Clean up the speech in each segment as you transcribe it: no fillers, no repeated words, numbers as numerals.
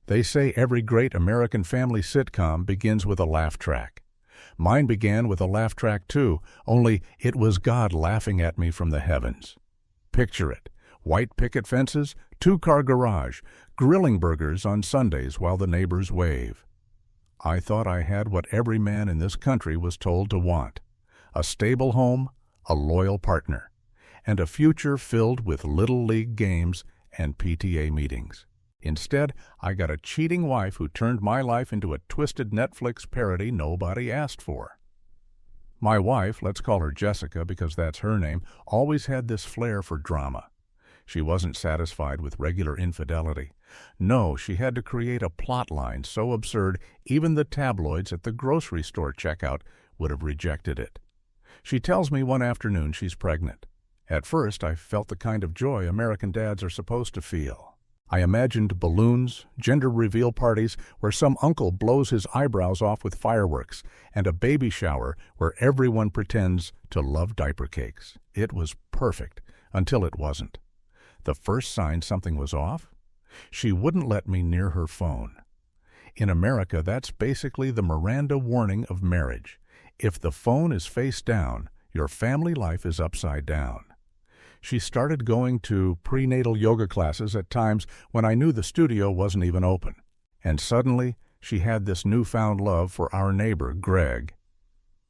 They say every great American family sitcom begins with a laugh track. Mine began with a laugh track too, only it was God laughing at me from the heavens. Picture it. White picket fences, two-car garage, grilling burgers on Sundays while the neighbors wave. I thought I had what every man in this country was told to want: a stable home, a loyal partner, and a future filled with little league games and PTA meetings. Instead, I got a cheating wife who turned my life into a twisted Netflix parody nobody asked for. My wife, let's call her Jessica because that's her name, always had this flair for drama. She wasn't satisfied with regular infidelity. No, she had to create a plot line so absurd even the tabloids at the grocery store checkout would have rejected it. She tells me one afternoon she's pregnant. At first, I felt the kind of joy American dads are supposed to feel. I imagined balloons, gender reveal parties where some uncle blows his eyebrows off with fireworks, and a baby shower where everyone pretends to love diaper cakes. It was perfect, until it wasn't. The first sign something was off? She wouldn't let me near her phone. In America, that's basically the Miranda warning of marriage. If the phone is face down, your family life is upside down. She started going to prenatal yoga classes at times when I knew the studio wasn't even open. And suddenly, she had this newfound love for our neighbor, Greg.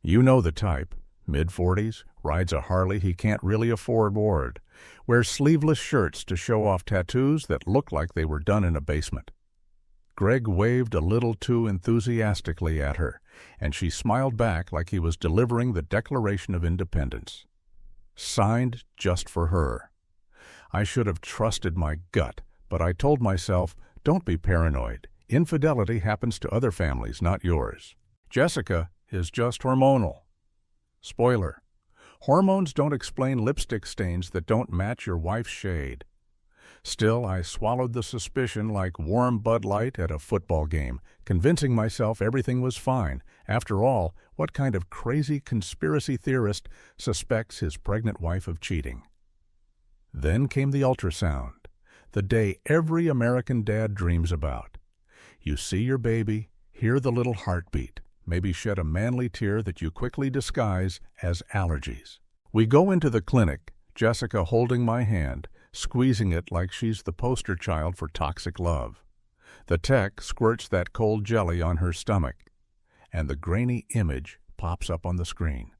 You know the type. Mid-40s, rides a Harley he can't really afford, wears sleeveless shirts to show off tattoos that look like they were done in a basement. Greg waved a little too enthusiastically at her, and she smiled back like he was delivering the Declaration of Independence. Signed just for her. I should have trusted my gut, but I told myself, don't be paranoid. Infidelity happens to other families, not yours. Jessica is just hormonal. Spoiler: hormones don't explain lipstick stains that don't match your wife's shade. Still, I swallowed the suspicion like warm Bud Light at a football game, convincing myself everything was fine. After all, what kind of crazy conspiracy theorist suspects his pregnant wife of cheating? Then came the ultrasound, the day every American dad dreams about. You see your baby, hear the little heartbeat, maybe shed a manly tear that you quickly disguise as allergies. We go into the clinic, Jessica holding my hand, squeezing it like she's the poster child for toxic love. The tech squirts that cold jelly on her stomach, and the grainy image pops up on the screen.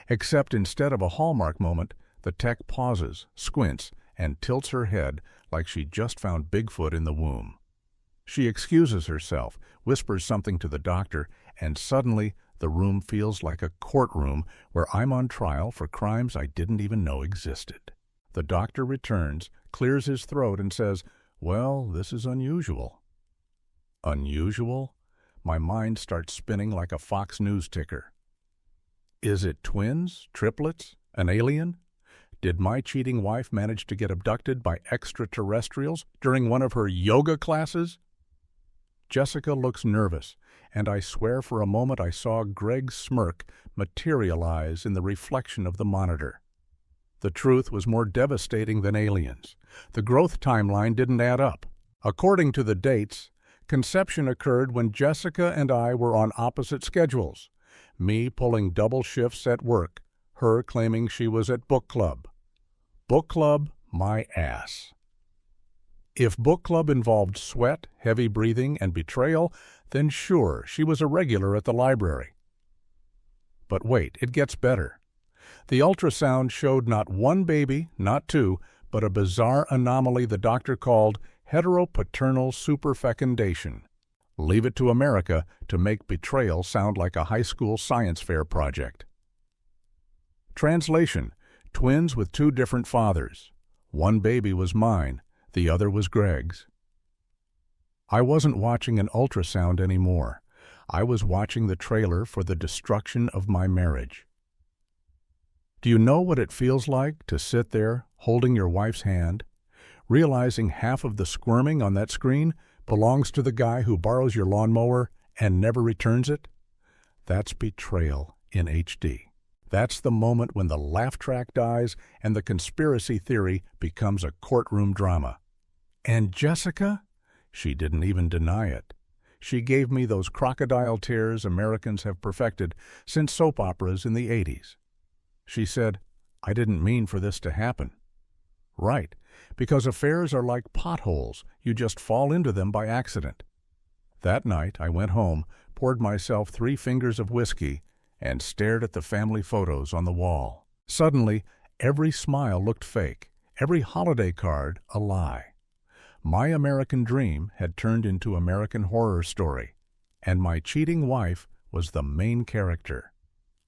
Except instead of a Hallmark moment, the tech pauses, squints, and tilts her head like she just found Bigfoot in the womb. She excuses herself, whispers something to the doctor, and suddenly the room feels like a courtroom where I'm on trial for crimes I didn't even know existed. The doctor returns, clears his throat, and says, "Well, this is unusual." Unusual? My mind starts spinning like a Fox News ticker. Is it twins? Triplets? An alien? Did my cheating wife manage to get abducted by extraterrestrials during one of her yoga classes? Jessica looks nervous, and I swear for a moment I saw Greg's smirk materialize in the reflection of the monitor. The truth was more devastating than aliens. The growth timeline didn't add up. According to the dates, conception occurred when Jessica and I were on opposite schedules, me pulling double shifts at work, her claiming she was at book club. Book club, my ass. If book club involved sweat, heavy breathing, and betrayal, then sure, she was a regular at the library. But wait, it gets better. The ultrasound showed not one baby, not two, but a bizarre anomaly the doctor called heteropaternal superfecundation. Leave it to America to make betrayal sound like a high school science fair project. Translation: twins with two different fathers. One baby was mine, the other was Greg's. I wasn't watching an ultrasound anymore. I was watching the trailer for the destruction of my marriage. Do you know what it feels like to sit there holding your wife's hand, realizing half of the squirming on that screen belongs to the guy who borrows your lawnmower and never returns it? That's betrayal in HD. That's the moment when the laugh track dies and the conspiracy theory becomes a courtroom drama. And Jessica? She didn't even deny it. She gave me those crocodile tears Americans have perfected since soap operas in the 80s. She said, "I didn't mean for this to happen." Right, because affairs are like potholes. You just fall into them by accident. That night, I went home, poured myself 3 fingers of whiskey, and stared at the family photos on the wall. Suddenly, every smile looked fake, every holiday card a lie. My American dream had turned into American Horror Story, and my cheating wife was the main character.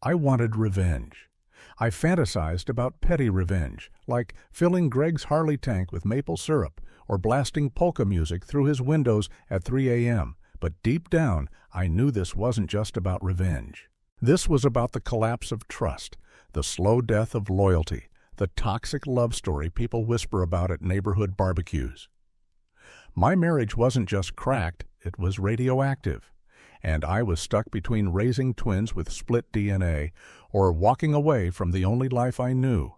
I wanted revenge. I fantasized about petty revenge, like filling Greg's Harley tank with maple syrup or blasting polka music through his windows at 3 a.m., but deep down, I knew this wasn't just about revenge. This was about the collapse of trust, the slow death of loyalty, the toxic love story people whisper about at neighborhood barbecues. My marriage wasn't just cracked, it was radioactive, and I was stuck between raising twins with split DNA or walking away from the only life I knew.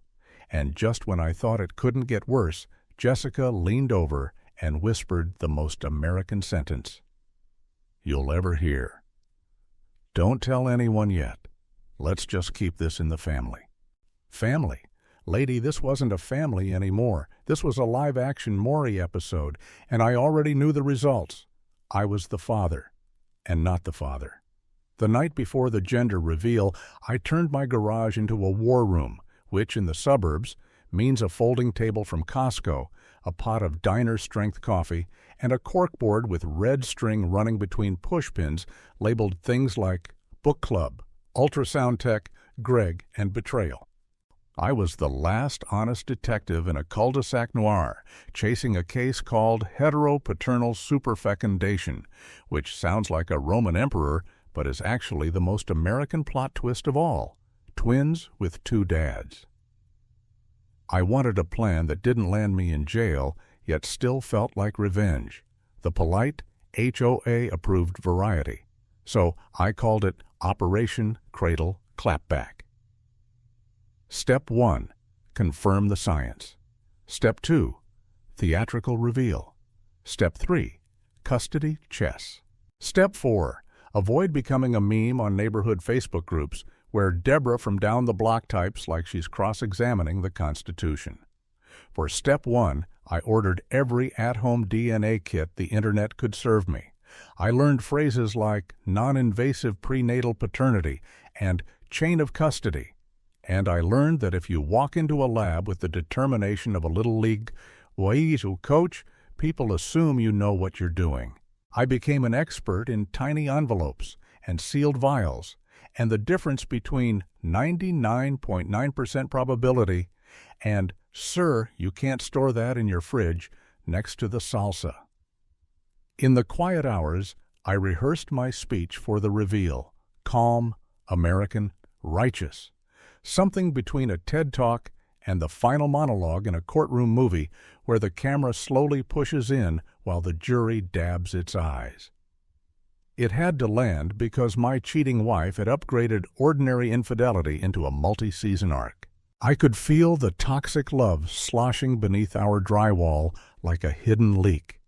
And just when I thought it couldn't get worse, Jessica leaned over and whispered the most American sentence you'll ever hear. "Don't tell anyone yet. Let's just keep this in the family." Family? Lady, this wasn't a family anymore. This was a live-action Maury episode, and I already knew the results. I was the father, and not the father. The night before the gender reveal, I turned my garage into a war room, which in the suburbs means a folding table from Costco, a pot of diner-strength coffee, and a corkboard with red string running between pushpins labeled things like Book Club, Ultrasound Tech, Greg, and Betrayal. I was the last honest detective in a cul-de-sac noir, chasing a case called heteropaternal superfecundation, which sounds like a Roman emperor, but is actually the most American plot twist of all: twins with 2 dads. I wanted a plan that didn't land me in jail, yet still felt like revenge, the polite, HOA-approved variety. So I called it Operation Cradle Clapback. Step 1. Confirm the science. Step 2. Theatrical reveal. Step 3. Custody chess. Step 4. Avoid becoming a meme on neighborhood Facebook groups where Deborah from down the block types like she's cross-examining the Constitution. For Step 1, I ordered every at-home DNA kit the internet could serve me. I learned phrases like non-invasive prenatal paternity and chain of custody. And I learned that if you walk into a lab with the determination of a little league Waizu coach, people assume you know what you're doing. I became an expert in tiny envelopes and sealed vials, and the difference between 99.9% probability and, "Sir, you can't store that in your fridge," next to the salsa. In the quiet hours, I rehearsed my speech for the reveal, calm, American, righteous. Something between a TED Talk and the final monologue in a courtroom movie where the camera slowly pushes in while the jury dabs its eyes. It had to land because my cheating wife had upgraded ordinary infidelity into a multi-season arc. I could feel the toxic love sloshing beneath our drywall like a hidden leak.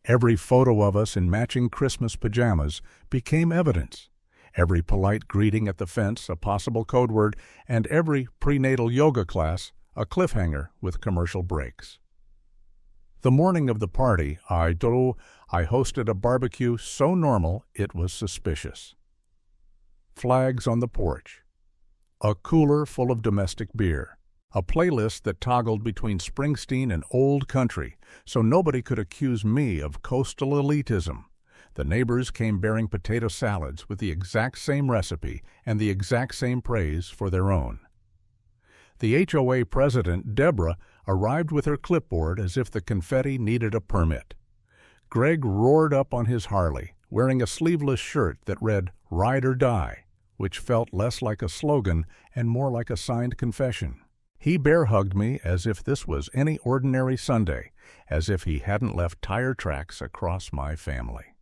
Every photo of us in matching Christmas pajamas became evidence. Every polite greeting at the fence a possible code word, and every prenatal yoga class a cliffhanger with commercial breaks. The morning of the party, I hosted a barbecue so normal it was suspicious. Flags on the porch. A cooler full of domestic beer. A playlist that toggled between Springsteen and old country, so nobody could accuse me of coastal elitism. The neighbors came bearing potato salads with the exact same recipe and the exact same praise for their own. The HOA president, Deborah, arrived with her clipboard as if the confetti needed a permit. Greg roared up on his Harley, wearing a sleeveless shirt that read "Ride or Die," which felt less like a slogan and more like a signed confession. He bear-hugged me as if this was any ordinary Sunday, as if he hadn't left tire tracks across my family.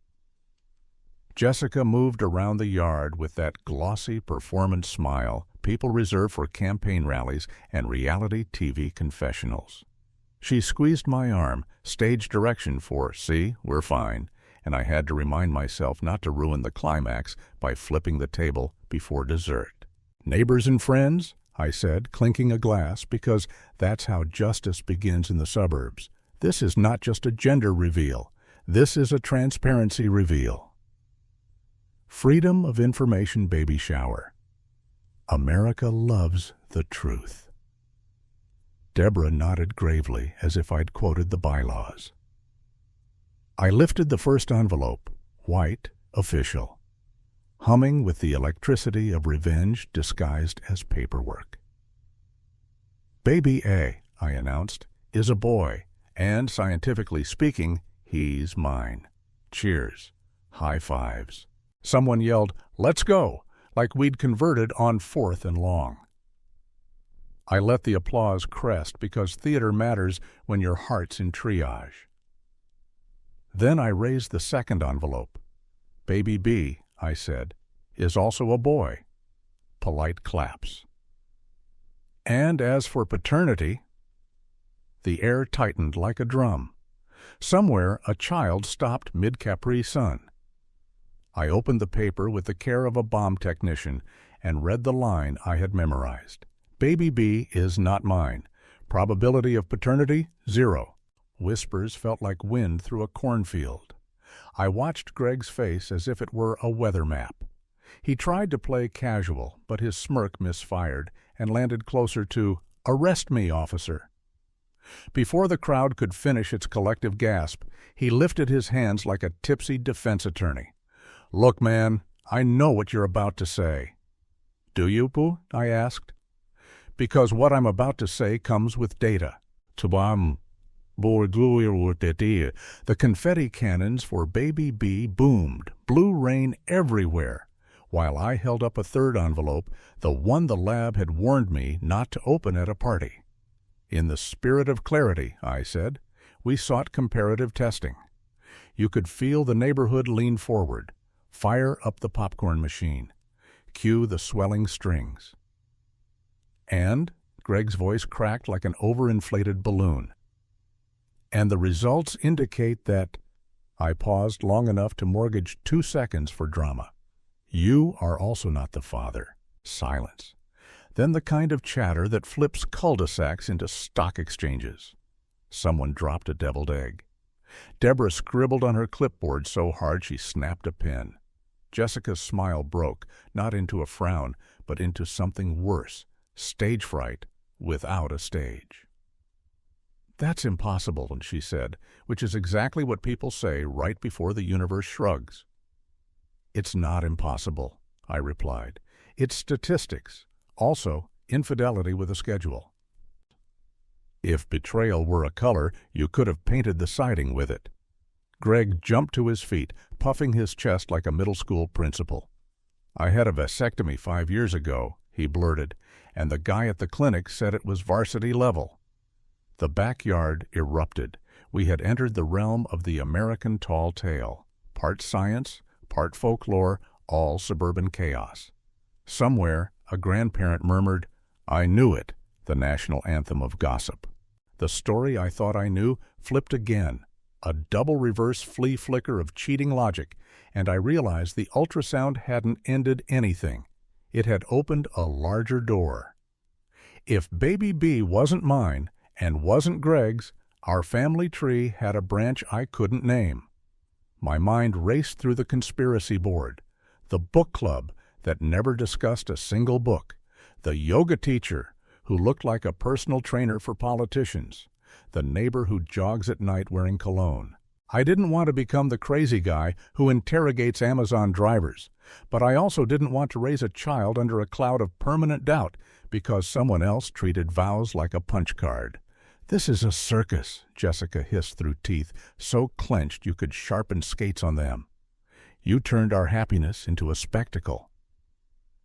Jessica moved around the yard with that glossy performance smile people reserve for campaign rallies and reality TV confessionals. She squeezed my arm, stage direction for, "See, we're fine," and I had to remind myself not to ruin the climax by flipping the table before dessert. "Neighbors and friends," I said, clinking a glass, because that's how justice begins in the suburbs. This is not just a gender reveal. This is a transparency reveal. Freedom of Information Baby Shower. America loves the truth. Deborah nodded gravely, as if I'd quoted the bylaws. I lifted the first envelope, white, official, humming with the electricity of revenge disguised as paperwork. "Baby A," I announced, "is a boy, and scientifically speaking, he's mine. Cheers. High fives." Someone yelled, "Let's go," like we'd converted on 4th and Long. I let the applause crest because theater matters when your heart's in triage. Then I raised the second envelope. "Baby B," I said, "is also a boy." Polite claps. And as for paternity, the air tightened like a drum. Somewhere a child stopped mid-Capri Sun. I opened the paper with the care of a bomb technician and read the line I had memorized. "Baby B is not mine. Probability of paternity, 0. Whispers felt like wind through a cornfield. I watched Greg's face as if it were a weather map. He tried to play casual, but his smirk misfired and landed closer to, "Arrest me, officer." Before the crowd could finish its collective gasp, he lifted his hands like a tipsy defense attorney. "Look, man, I know what you're about to say." "Do you, Pooh?" I asked. "Because what I'm about to say comes with data." The confetti cannons for Baby B boomed, blue rain everywhere, while I held up a third envelope, the one the lab had warned me not to open at a party. "In the spirit of clarity," I said, "we sought comparative testing." You could feel the neighborhood lean forward. Fire up the popcorn machine. Cue the swelling strings. And Greg's voice cracked like an overinflated balloon. "And the results indicate that—" I paused long enough to mortgage 2 seconds for drama. "You are also not the father." Silence. Then the kind of chatter that flips cul-de-sacs into stock exchanges. Someone dropped a deviled egg. Deborah scribbled on her clipboard so hard she snapped a pen. Jessica's smile broke, not into a frown, but into something worse, stage fright without a stage. "That's impossible," she said, which is exactly what people say right before the universe shrugs. "It's not impossible," I replied. "It's statistics. Also, infidelity with a schedule. If betrayal were a color, you could have painted the siding with it." Greg jumped to his feet, puffing his chest like a middle school principal. "I had a vasectomy 5 years ago," he blurted, "and the guy at the clinic said it was varsity level." The backyard erupted. We had entered the realm of the American tall tale. Part science, part folklore, all suburban chaos. Somewhere, a grandparent murmured, "I knew it," the national anthem of gossip. The story I thought I knew flipped again, a double reverse flea flicker of cheating logic, and I realized the ultrasound hadn't ended anything. It had opened a larger door. If Baby B wasn't mine and wasn't Greg's, our family tree had a branch I couldn't name. My mind raced through the conspiracy board, the book club that never discussed a single book, the yoga teacher who looked like a personal trainer for politicians, the neighbor who jogs at night wearing cologne. I didn't want to become the crazy guy who interrogates Amazon drivers, but I also didn't want to raise a child under a cloud of permanent doubt because someone else treated vows like a punch card. "This is a circus," Jessica hissed through teeth, so clenched you could sharpen skates on them. "You turned our happiness into a spectacle."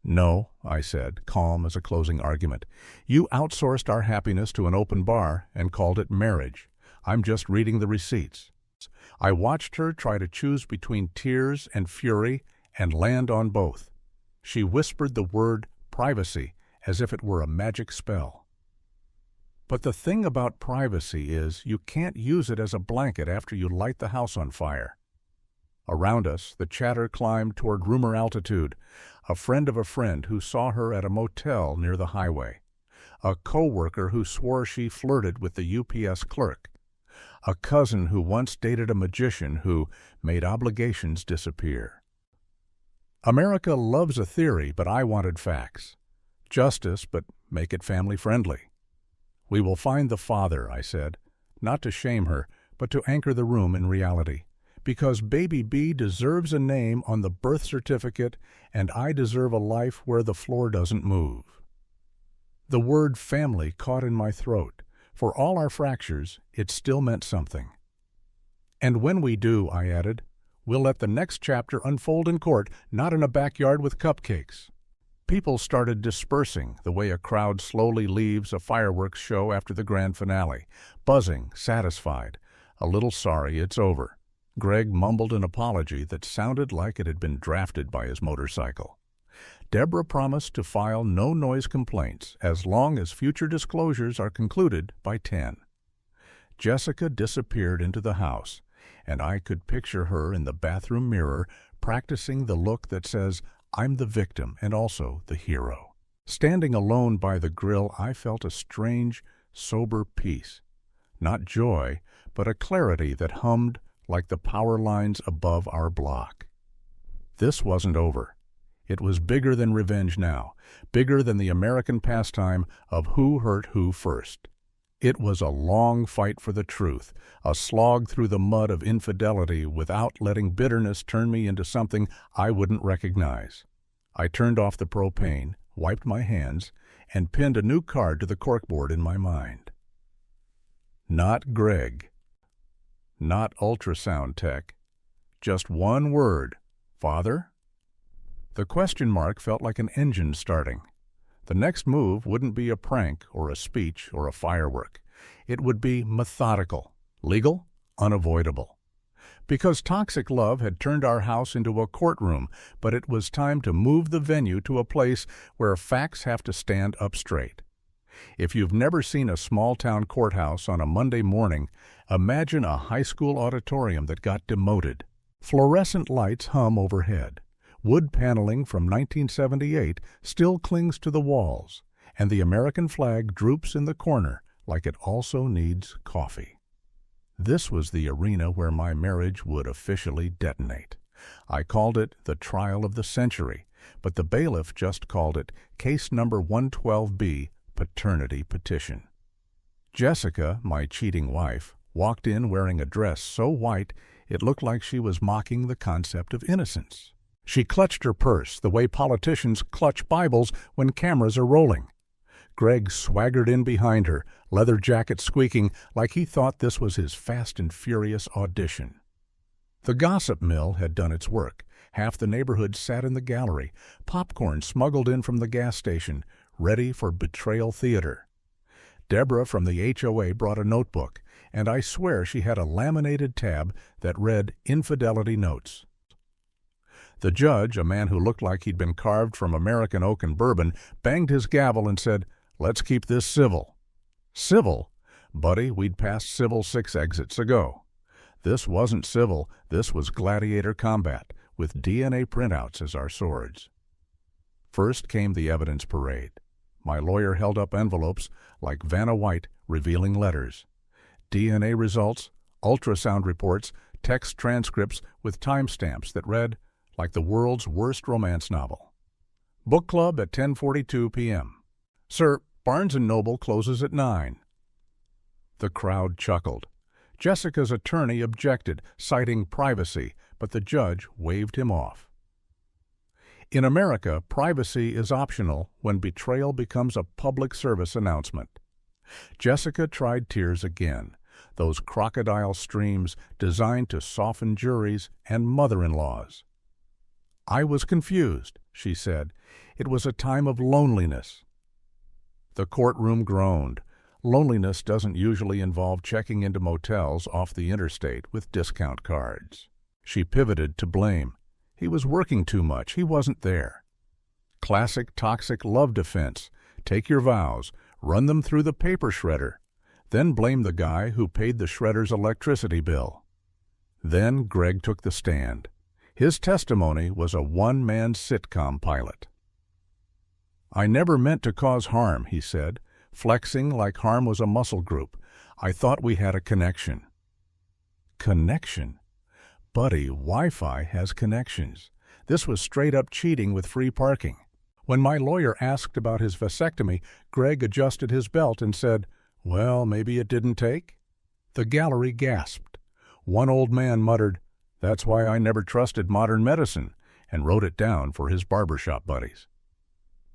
"No," I said, calm as a closing argument. "You outsourced our happiness to an open bar and called it marriage. I'm just reading the receipts." I watched her try to choose between tears and fury and land on both. She whispered the word privacy as if it were a magic spell. But the thing about privacy is you can't use it as a blanket after you light the house on fire. Around us, the chatter climbed toward rumor altitude. A friend of a friend who saw her at a motel near the highway. A co-worker who swore she flirted with the UPS clerk. A cousin who once dated a magician who made obligations disappear. America loves a theory, but I wanted facts. Justice, but make it family-friendly. We will find the father, I said, not to shame her, but to anchor the room in reality. Because baby B deserves a name on the birth certificate, and I deserve a life where the floor doesn't move. The word family caught in my throat. For all our fractures, it still meant something. And when we do, I added, we'll let the next chapter unfold in court, not in a backyard with cupcakes. People started dispersing the way a crowd slowly leaves a fireworks show after the grand finale, buzzing, satisfied, a little sorry it's over. Greg mumbled an apology that sounded like it had been drafted by his motorcycle. Deborah promised to file no-noise complaints as long as future disclosures are concluded by 10. Jessica disappeared into the house, and I could picture her in the bathroom mirror practicing the look that says, I'm the victim and also the hero. Standing alone by the grill, I felt a strange, sober peace. Not joy, but a clarity that hummed like the power lines above our block. This wasn't over. It was bigger than revenge now, bigger than the American pastime of who hurt who first. It was a long fight for the truth, a slog through the mud of infidelity without letting bitterness turn me into something I wouldn't recognize. I turned off the propane, wiped my hands, and pinned a new card to the corkboard in my mind. Not Greg. Not ultrasound tech. Just one word. Father? The question mark felt like an engine starting. The next move wouldn't be a prank or a speech or a firework. It would be methodical, legal, unavoidable. Because toxic love had turned our house into a courtroom, but it was time to move the venue to a place where facts have to stand up straight. If you've never seen a small-town courthouse on a Monday morning, imagine a high school auditorium that got demoted. Fluorescent lights hum overhead. Wood paneling from 1978 still clings to the walls, and the American flag droops in the corner like it also needs coffee. This was the arena where my marriage would officially detonate. I called it the trial of the century, but the bailiff just called it case number 112B, paternity petition. Jessica, my cheating wife, walked in wearing a dress so white it looked like she was mocking the concept of innocence. She clutched her purse the way politicians clutch Bibles when cameras are rolling. Greg swaggered in behind her, leather jacket squeaking like he thought this was his fast and furious audition. The gossip mill had done its work. Half the neighborhood sat in the gallery, popcorn smuggled in from the gas station, ready for betrayal theater. Deborah from the HOA brought a notebook, and I swear she had a laminated tab that read infidelity notes. The judge, a man who looked like he'd been carved from American oak and bourbon, banged his gavel and said, "Let's keep this civil." Civil? Buddy, we'd passed civil 6 exits ago. This wasn't civil, this was gladiator combat, with DNA printouts as our swords. First came the evidence parade. My lawyer held up envelopes like Vanna White revealing letters. DNA results, ultrasound reports, text transcripts with timestamps that read like the world's worst romance novel. Book club at 10:42 p.m. Sir, Barnes & Noble closes at 9. The crowd chuckled. Jessica's attorney objected, citing privacy, but the judge waved him off. In America, privacy is optional when betrayal becomes a public service announcement. Jessica tried tears again, those crocodile streams designed to soften juries and mother-in-laws. I was confused, she said. It was a time of loneliness. The courtroom groaned. Loneliness doesn't usually involve checking into motels off the interstate with discount cards. She pivoted to blame. He was working too much. He wasn't there. Classic toxic love defense. Take your vows, run them through the paper shredder, then blamed the guy who paid the shredder's electricity bill. Then Greg took the stand. His testimony was a one-man sitcom pilot. "I never meant to cause harm," he said, flexing like harm was a muscle group. "I thought we had a connection." Connection? Buddy, Wi-Fi has connections. This was straight-up cheating with free parking. When my lawyer asked about his vasectomy, Greg adjusted his belt and said, "Well, maybe it didn't take?" The gallery gasped. One old man muttered, "That's why I never trusted modern medicine," and wrote it down for his barbershop buddies.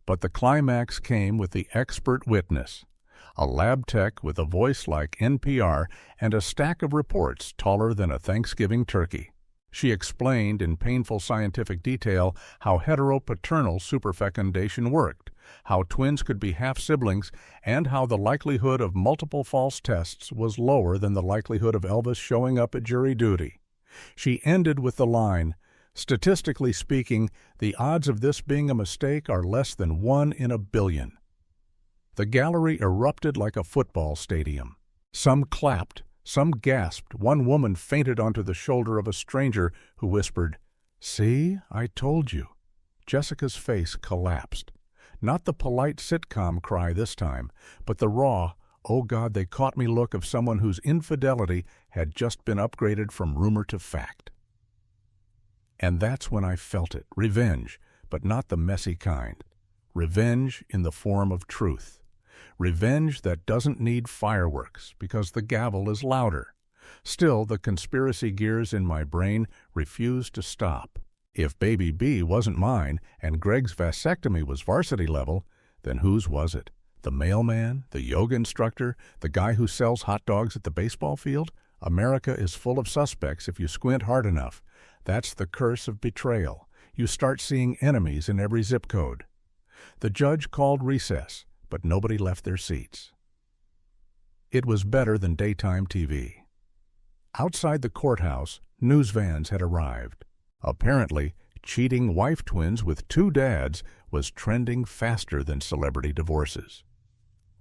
But the climax came with the expert witness, a lab tech with a voice like NPR and a stack of reports taller than a Thanksgiving turkey. She explained in painful scientific detail how heteropaternal superfecundation worked, how twins could be half-siblings, and how the likelihood of multiple false tests was lower than the likelihood of Elvis showing up at jury duty. She ended with the line, "Statistically speaking, the odds of this being a mistake are less than 1 in a billion." The gallery erupted like a football stadium. Some clapped, some gasped. One woman fainted onto the shoulder of a stranger who whispered, "See, I told you." Jessica's face collapsed. Not the polite sitcom cry this time, but the raw, "Oh God, they caught me" look of someone whose infidelity had just been upgraded from rumor to fact. And that's when I felt it, revenge, but not the messy kind. Revenge in the form of truth. Revenge that doesn't need fireworks because the gavel is louder. Still, the conspiracy gears in my brain refused to stop. If baby B wasn't mine and Greg's vasectomy was varsity level, then whose was it? The mailman, the yoga instructor, the guy who sells hot dogs at the baseball field? America is full of suspects if you squint hard enough. That's the curse of betrayal. You start seeing enemies in every zip code. The judge called recess, but nobody left their seats. It was better than daytime TV. Outside the courthouse, news vans had arrived. Apparently, cheating wife twins with 2 dads was trending faster than celebrity divorces.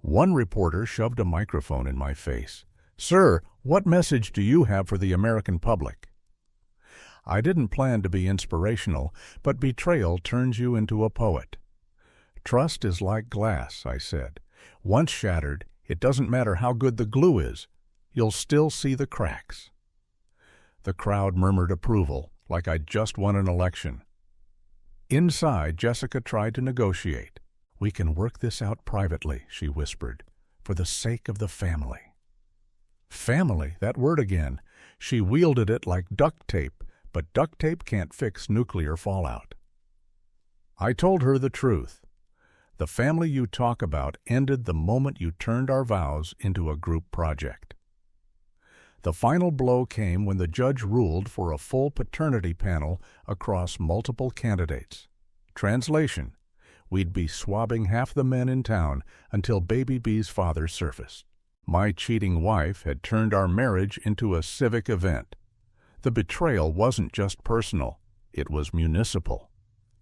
One reporter shoved a microphone in my face. "Sir, what message do you have for the American public?" I didn't plan to be inspirational, but betrayal turns you into a poet. "Trust is like glass," I said. "Once shattered, it doesn't matter how good the glue is. You'll still see the cracks." The crowd murmured approval, like I'd just won an election. Inside, Jessica tried to negotiate. "We can work this out privately," she whispered, "for the sake of the family." Family, that word again. She wielded it like duct tape, but duct tape can't fix nuclear fallout. I told her the truth. The family you talk about ended the moment you turned our vows into a group project. The final blow came when the judge ruled for a full paternity panel across multiple candidates. Translation: we'd be swabbing half the men in town until baby B's father surfaced. My cheating wife had turned our marriage into a civic event. The betrayal wasn't just personal, it was municipal.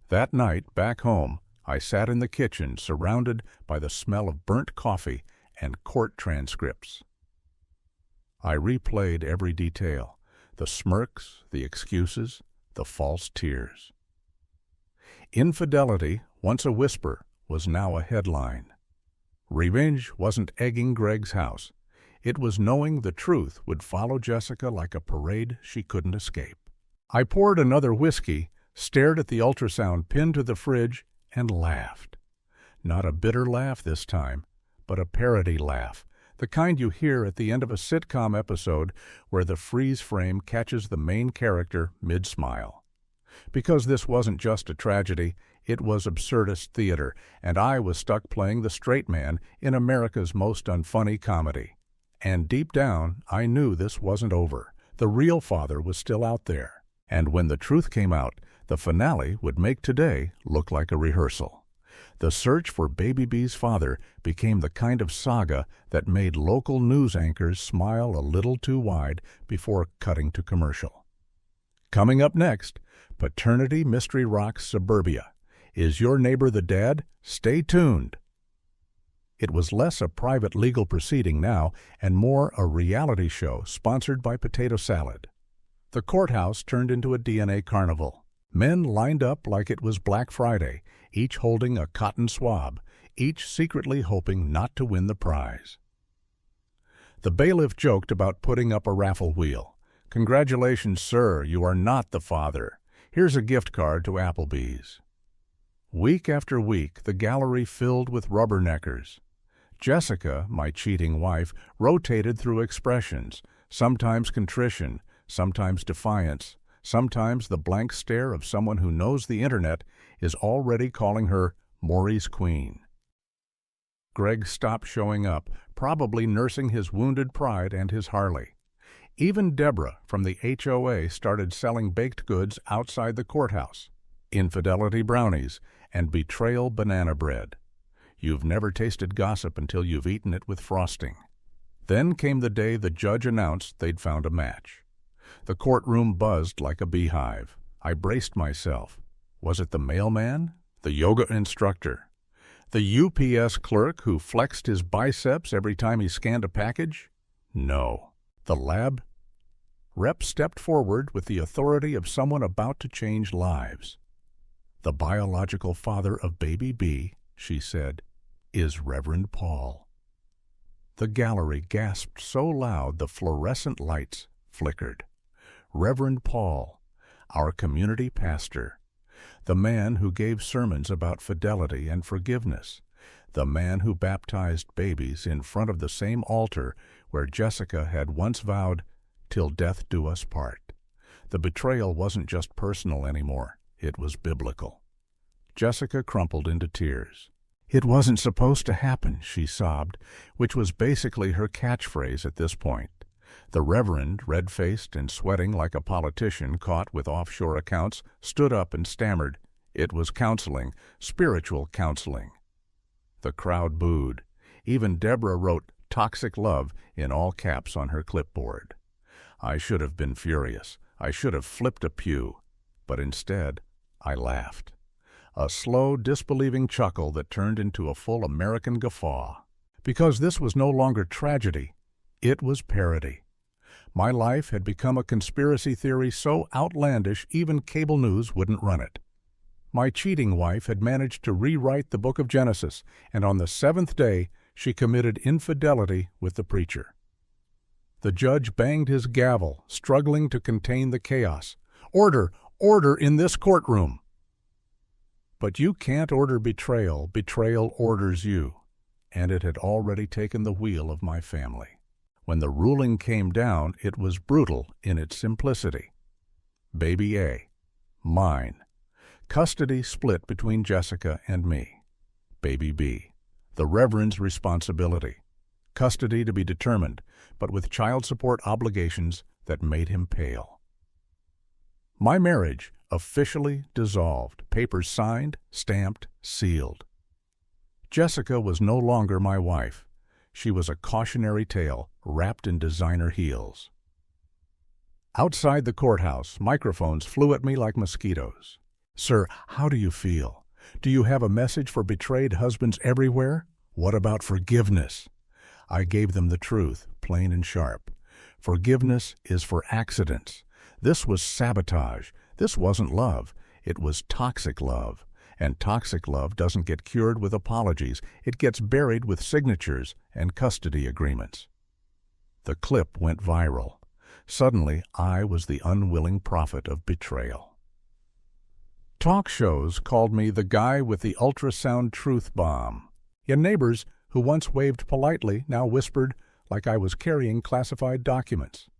That night, back home, I sat in the kitchen surrounded by the smell of burnt coffee and court transcripts. I replayed every detail, the smirks, the excuses, the false tears. Infidelity, once a whisper, was now a headline. Revenge wasn't egging Greg's house. It was knowing the truth would follow Jessica like a parade she couldn't escape. I poured another whiskey, stared at the ultrasound pinned to the fridge, and laughed. Not a bitter laugh this time, but a parody laugh, the kind you hear at the end of a sitcom episode where the freeze frame catches the main character mid-smile. Because this wasn't just a tragedy, it was absurdist theater, and I was stuck playing the straight man in America's most unfunny comedy. And deep down, I knew this wasn't over. The real father was still out there. And when the truth came out, the finale would make today look like a rehearsal. The search for baby B's father became the kind of saga that made local news anchors smile a little too wide before cutting to commercial. Coming up next, Paternity Mystery Rocks Suburbia. Is your neighbor the dad? Stay tuned. It was less a private legal proceeding now and more a reality show sponsored by potato salad. The courthouse turned into a DNA carnival. Men lined up like it was Black Friday, each holding a cotton swab, each secretly hoping not to win the prize. The bailiff joked about putting up a raffle wheel. "Congratulations, sir, you are not the father. Here's a gift card to Applebee's." Week after week, the gallery filled with rubberneckers. Jessica, my cheating wife, rotated through expressions, sometimes contrition, sometimes defiance, sometimes the blank stare of someone who knows the internet is already calling her Maury's Queen. Greg stopped showing up, probably nursing his wounded pride and his Harley. Even Deborah from the HOA started selling baked goods outside the courthouse, infidelity brownies, and betrayal banana bread. You've never tasted gossip until you've eaten it with frosting. Then came the day the judge announced they'd found a match. The courtroom buzzed like a beehive. I braced myself. Was it the mailman? The yoga instructor? The UPS clerk who flexed his biceps every time he scanned a package? No. The lab? Rep stepped forward with the authority of someone about to change lives. "The biological father of baby B," she said, "is Reverend Paul." The gallery gasped so loud the fluorescent lights flickered. Reverend Paul, our community pastor, the man who gave sermons about fidelity and forgiveness, the man who baptized babies in front of the same altar where Jessica had once vowed, "Till death do us part." The betrayal wasn't just personal anymore, it was biblical. Jessica crumpled into tears. "It wasn't supposed to happen," she sobbed, which was basically her catchphrase at this point. The reverend, red-faced and sweating like a politician caught with offshore accounts, stood up and stammered. It was counseling, spiritual counseling. The crowd booed. Even Deborah wrote "toxic love" in all caps on her clipboard. I should have been furious. I should have flipped a pew. But instead, I laughed. A slow, disbelieving chuckle that turned into a full American guffaw. Because this was no longer tragedy, it was parody. My life had become a conspiracy theory so outlandish even cable news wouldn't run it. My cheating wife had managed to rewrite the book of Genesis, and on the seventh day she committed infidelity with the preacher. The judge banged his gavel, struggling to contain the chaos. "Order! Order in this courtroom!" But you can't order betrayal, betrayal orders you, and it had already taken the wheel of my family. When the ruling came down, it was brutal in its simplicity. Baby A, mine. Custody split between Jessica and me. Baby B, the Reverend's responsibility. Custody to be determined, but with child support obligations that made him pale. My marriage officially dissolved, papers signed, stamped, sealed. Jessica was no longer my wife. She was a cautionary tale wrapped in designer heels. Outside the courthouse, microphones flew at me like mosquitoes. "Sir, how do you feel? Do you have a message for betrayed husbands everywhere? What about forgiveness?" I gave them the truth, plain and sharp. Forgiveness is for accidents. This was sabotage. This wasn't love. It was toxic love. And toxic love doesn't get cured with apologies. It gets buried with signatures and custody agreements. The clip went viral. Suddenly, I was the unwilling prophet of betrayal. Talk shows called me the guy with the ultrasound truth bomb. Yet neighbors who once waved politely now whispered like I was carrying classified documents.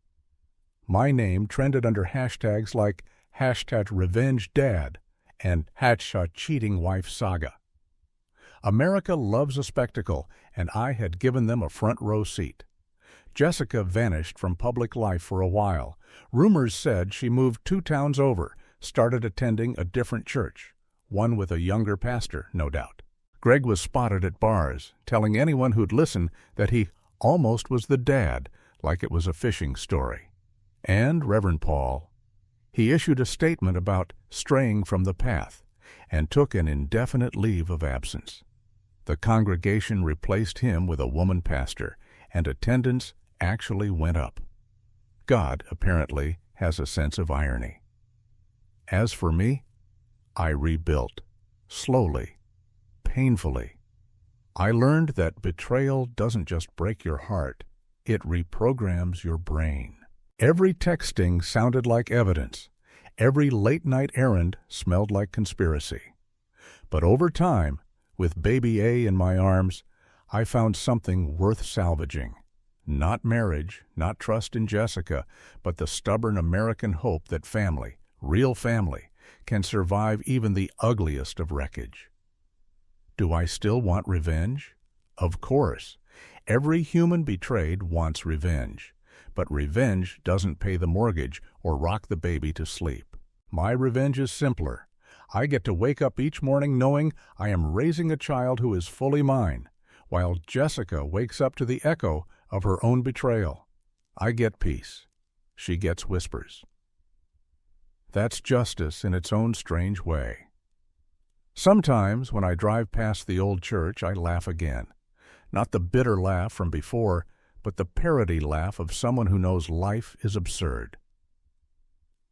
My name trended under hashtags like #RevengeDad and #CheatingWifeSaga. America loves a spectacle, and I had given them a front row seat. Jessica vanished from public life for a while. Rumors said she moved 2 towns over, started attending a different church, one with a younger pastor, no doubt. Greg was spotted at bars, telling anyone who'd listen that he almost was the dad, like it was a fishing story. And Reverend Paul, he issued a statement about straying from the path and took an indefinite leave of absence. The congregation replaced him with a woman pastor, and attendance actually went up. God, apparently, has a sense of irony. As for me, I rebuilt, slowly, painfully. I learned that betrayal doesn't just break your heart, it reprograms your brain. Every texting sounded like evidence. Every late-night errand smelled like conspiracy. But over time, with baby A in my arms, I found something worth salvaging. Not marriage, not trust in Jessica, but the stubborn American hope that family, real family, can survive even the ugliest of wreckage. Do I still want revenge? Of course. Every human betrayed wants revenge. But revenge doesn't pay the mortgage or rock the baby to sleep. My revenge is simpler. I get to wake up each morning knowing I am raising a child who is fully mine, while Jessica wakes up to the echo of her own betrayal. I get peace. She gets whispers. That's justice in its own strange way. Sometimes when I drive past the old church, I laugh again. Not the bitter laugh from before, but the parody laugh of someone who knows life is absurd.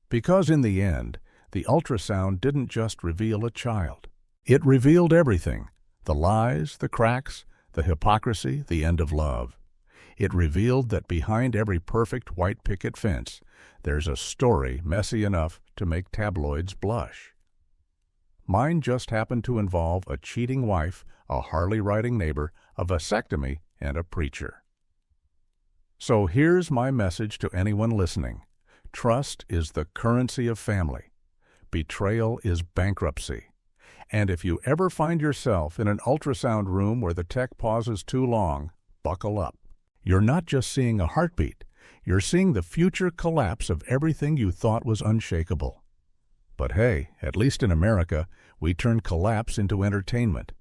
Because in the end, the ultrasound didn't just reveal a child. It revealed everything: the lies, the cracks, the hypocrisy, the end of love. It revealed that behind every perfect white picket fence, there's a story messy enough to make tabloids blush. Mine just happened to involve a cheating wife, a Harley-riding neighbor, a vasectomy, and a preacher. So here's my message to anyone listening. Trust is the currency of family. Betrayal is bankruptcy. And if you ever find yourself in an ultrasound room where the tech pauses too long, buckle up. You're not just seeing a heartbeat. You're seeing the future collapse of everything you thought was unshakable. But hey, at least in America, we turn collapse into entertainment.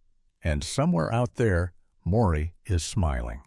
And somewhere out there, Maury is smiling.